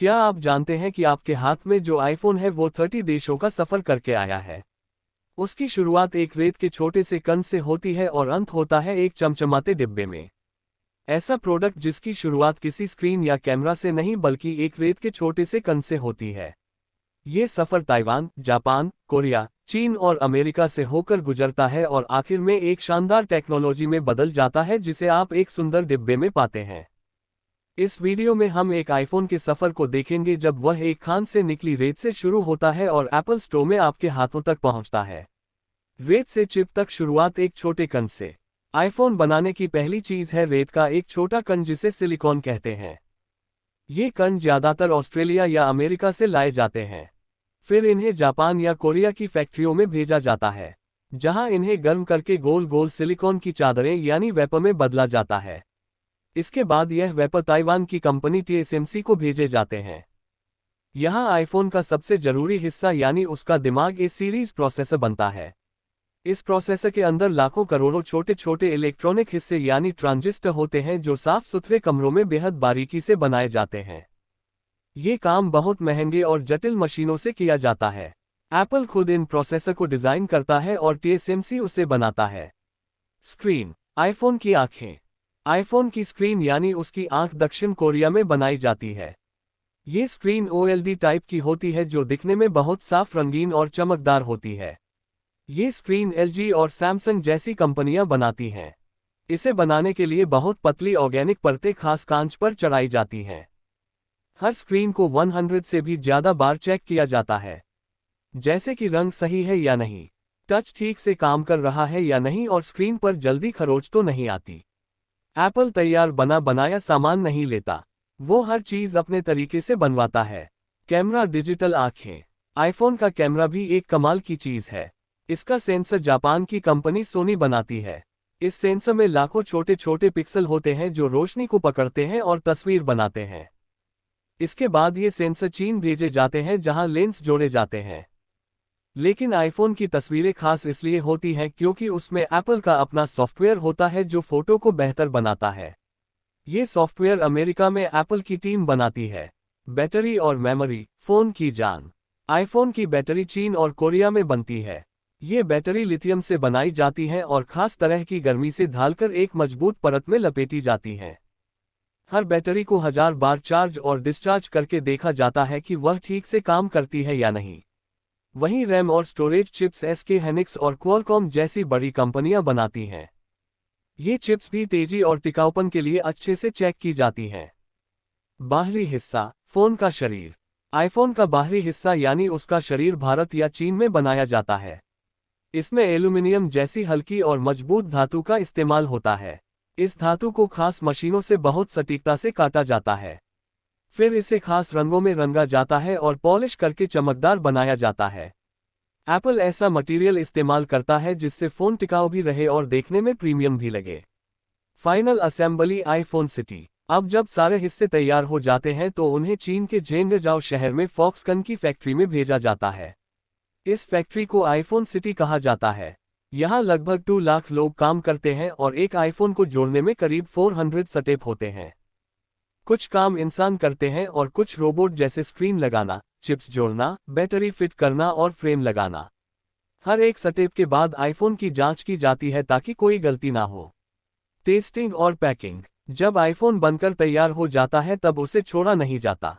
क्या आप जानते हैं कि आपके हाथ में जो आईफोन है वो 30 देशों का सफर करके आया है। उसकी शुरुआत एक रेत के छोटे से कण से होती है और अंत होता है एक चमचमाते डिब्बे में। ऐसा प्रोडक्ट जिसकी शुरुआत किसी स्क्रीन या कैमरा से नहीं बल्कि एक रेत के छोटे से कण से होती है। ये सफर ताइवान, जापान, कोरिया, चीन और अमेरिका से होकर गुजरता है और आखिर में एक शानदार टेक्नोलॉजी में बदल जाता है जिसे आप एक सुंदर डिब्बे में पाते हैं। इस वीडियो में हम एक आईफोन के सफर को देखेंगे जब वह एक खान से निकली रेत से शुरू होता है और एप्पल स्टोर में आपके हाथों तक पहुंचता है। रेत से चिप तक शुरुआत एक छोटे कण से। आईफोन बनाने की पहली चीज है रेत का एक छोटा कण जिसे सिलिकॉन कहते हैं। ये कण ज्यादातर ऑस्ट्रेलिया या अमेरिका से लाए जाते हैं। फिर इन्हें जापान या कोरिया की फैक्ट्रियों में भेजा जाता है, जहां इन्हें गर्म करके गोल गोल सिलिकॉन की चादरें यानी वेपर में बदला जाता है। इसके बाद यह वेपर ताइवान की कंपनी TSMC को भेजे जाते हैं। यहां आईफोन का सबसे जरूरी हिस्सा यानी उसका दिमाग ए सीरीज प्रोसेसर बनता है। इस प्रोसेसर के अंदर लाखों करोड़ों छोटे छोटे इलेक्ट्रॉनिक हिस्से यानी ट्रांजिस्टर होते हैं जो साफ सुथरे कमरों में बेहद बारीकी से बनाए जाते हैं। ये काम बहुत महंगे और जटिल मशीनों से किया जाता है। एप्पल खुद इन प्रोसेसर को डिजाइन करता है और TSMC उसे बनाता है। स्क्रीन। आईफोन की आंखें। आईफोन की स्क्रीन यानी उसकी आंख दक्षिण कोरिया में बनाई जाती है। ये स्क्रीन OLED टाइप की होती है जो दिखने में बहुत साफ, रंगीन और चमकदार होती है। ये स्क्रीन LG और सैमसंग जैसी कंपनियां बनाती हैं। इसे बनाने के लिए बहुत पतली ऑर्गेनिक परतें खास कांच पर चढ़ाई जाती हैं। हर स्क्रीन को 100 से भी ज्यादा बार चेक किया जाता है, जैसे कि रंग सही है या नहीं, टच ठीक से काम कर रहा है या नहीं और स्क्रीन पर जल्दी खरोंच तो नहीं आती। एप्पल तैयार बना बनाया सामान नहीं लेता, वो हर चीज अपने तरीके से बनवाता है। कैमरा। डिजिटल आंखें। आईफोन का कैमरा भी एक कमाल की चीज है। इसका सेंसर जापान की कंपनी सोनी बनाती है। इस सेंसर में लाखों छोटे छोटे पिक्सल होते हैं जो रोशनी को पकड़ते हैं और तस्वीर बनाते हैं। इसके बाद ये सेंसर चीन भेजे जाते हैं जहां लेंस जोड़े जाते हैं। लेकिन आईफोन की तस्वीरें खास इसलिए होती हैं क्योंकि उसमें एप्पल का अपना सॉफ्टवेयर होता है जो फोटो को बेहतर बनाता है। ये सॉफ्टवेयर अमेरिका में एप्पल की टीम बनाती है। बैटरी और मेमोरी। फोन की जान। आईफोन की बैटरी चीन और कोरिया में बनती है। ये बैटरी लिथियम से बनाई जाती हैं और खास तरह की गर्मी से ढालकर एक मजबूत परत में लपेटी जाती हैं। हर बैटरी को 1000 बार चार्ज और डिस्चार्ज करके देखा जाता है कि वह ठीक से काम करती है या नहीं। वहीं रैम और स्टोरेज चिप्स SK Hynix और क्वालकॉम जैसी बड़ी कंपनियां बनाती हैं। ये चिप्स भी तेजी और टिकाऊपन के लिए अच्छे से चेक की जाती हैं। बाहरी हिस्सा। फोन का शरीर। आईफोन का बाहरी हिस्सा यानी उसका शरीर भारत या चीन में बनाया जाता है। इसमें एल्यूमिनियम जैसी हल्की और मजबूत धातु का इस्तेमाल होता है। इस धातु को खास मशीनों से बहुत सटीकता से काटा जाता है। फिर इसे खास रंगों में रंगा जाता है और पॉलिश करके चमकदार बनाया जाता है। एप्पल ऐसा मटेरियल इस्तेमाल करता है जिससे फ़ोन टिकाऊ भी रहे और देखने में प्रीमियम भी लगे। Final assembly. IPhone city. अब जब सारे हिस्से तैयार हो जाते हैं तो उन्हें चीन के झेंगजाओ शहर में फॉक्सकन की फैक्ट्री में भेजा जाता है। इस फैक्ट्री को आईफोन सिटी कहा जाता है। यहाँ लगभग 2 लाख लोग काम करते हैं और एक आईफोन को जोड़ने में करीब 400 स्टेप होते हैं। कुछ काम इंसान करते हैं और कुछ रोबोट जैसे स्क्रीन लगाना, चिप्स जोड़ना, बैटरी फिट करना और फ्रेम लगाना। हर एक स्टेप के बाद आईफोन की जांच की जाती है ताकि कोई गलती ना हो। टेस्टिंग और पैकिंग। जब आईफोन बनकर तैयार हो जाता है तब उसे छोड़ा नहीं जाता।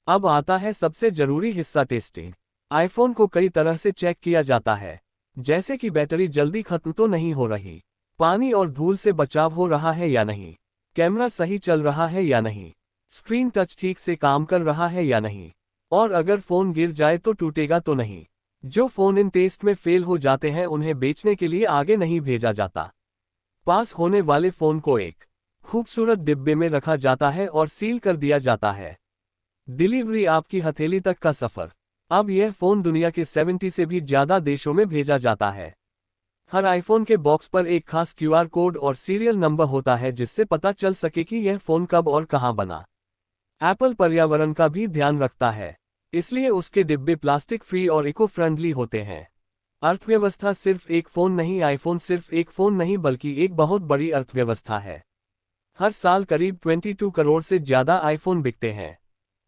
अब आता है सबसे जरूरी हिस्सा, टेस्टिंग। आईफोन को कई तरह से चेक किया जाता है, जैसे कि बैटरी जल्दी खत्म तो नहीं हो रही, पानी और धूल से बचाव हो रहा है या नहीं, कैमरा सही चल रहा है या नहीं, स्क्रीन टच ठीक से काम कर रहा है या नहीं, और अगर फोन गिर जाए तो टूटेगा तो नहीं। जो फोन इन टेस्ट में फेल हो जाते हैं उन्हें बेचने के लिए आगे नहीं भेजा जाता। पास होने वाले फोन को एक खूबसूरत डिब्बे में रखा जाता है और सील कर दिया जाता है। डिलीवरी। आपकी हथेली तक का सफर। अब यह फोन दुनिया के 70 से भी ज्यादा देशों में भेजा जाता है। हर आईफोन के बॉक्स पर एक खास QR कोड और सीरियल नंबर होता है जिससे पता चल सके कि यह फोन कब और कहां बना। एप्पल पर्यावरण का भी ध्यान रखता है, इसलिए उसके डिब्बे प्लास्टिक फ्री और इको फ्रेंडली होते हैं। अर्थव्यवस्था। सिर्फ एक फोन नहीं, आईफोन सिर्फ एक फोन नहीं बल्कि एक बहुत बड़ी अर्थव्यवस्था है। हर साल करीब 22 करोड़ से ज्यादा आईफोन बिकते हैं।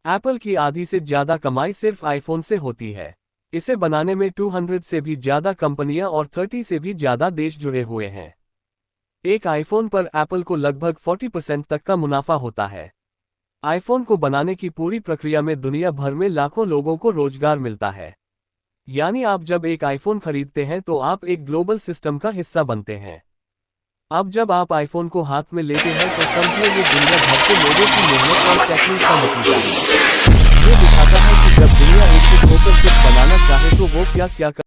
एप्पल की आधी से ज्यादा कमाई सिर्फ आईफोन से होती है। इसे बनाने में 200 से भी ज्यादा कंपनियां और 30 से भी ज्यादा देश जुड़े हुए हैं। एक आईफोन पर एप्पल को लगभग 40% तक का मुनाफा होता है। आईफोन को बनाने की पूरी प्रक्रिया में दुनिया भर में लाखों लोगों को रोजगार मिलता है। यानी आप जब एक आईफोन खरीदते हैं तो आप एक ग्लोबल सिस्टम का हिस्सा बनते हैं। अब जब आप आईफोन को हाथ में लेते हैं तो समझिए ये दुनिया भर के लोगों की मेहनत और टेक्निक का नतीजा है। ये दिखाता है कि जब दुनिया एक होकर कुछ बनाना चाहे तो वो क्या क्या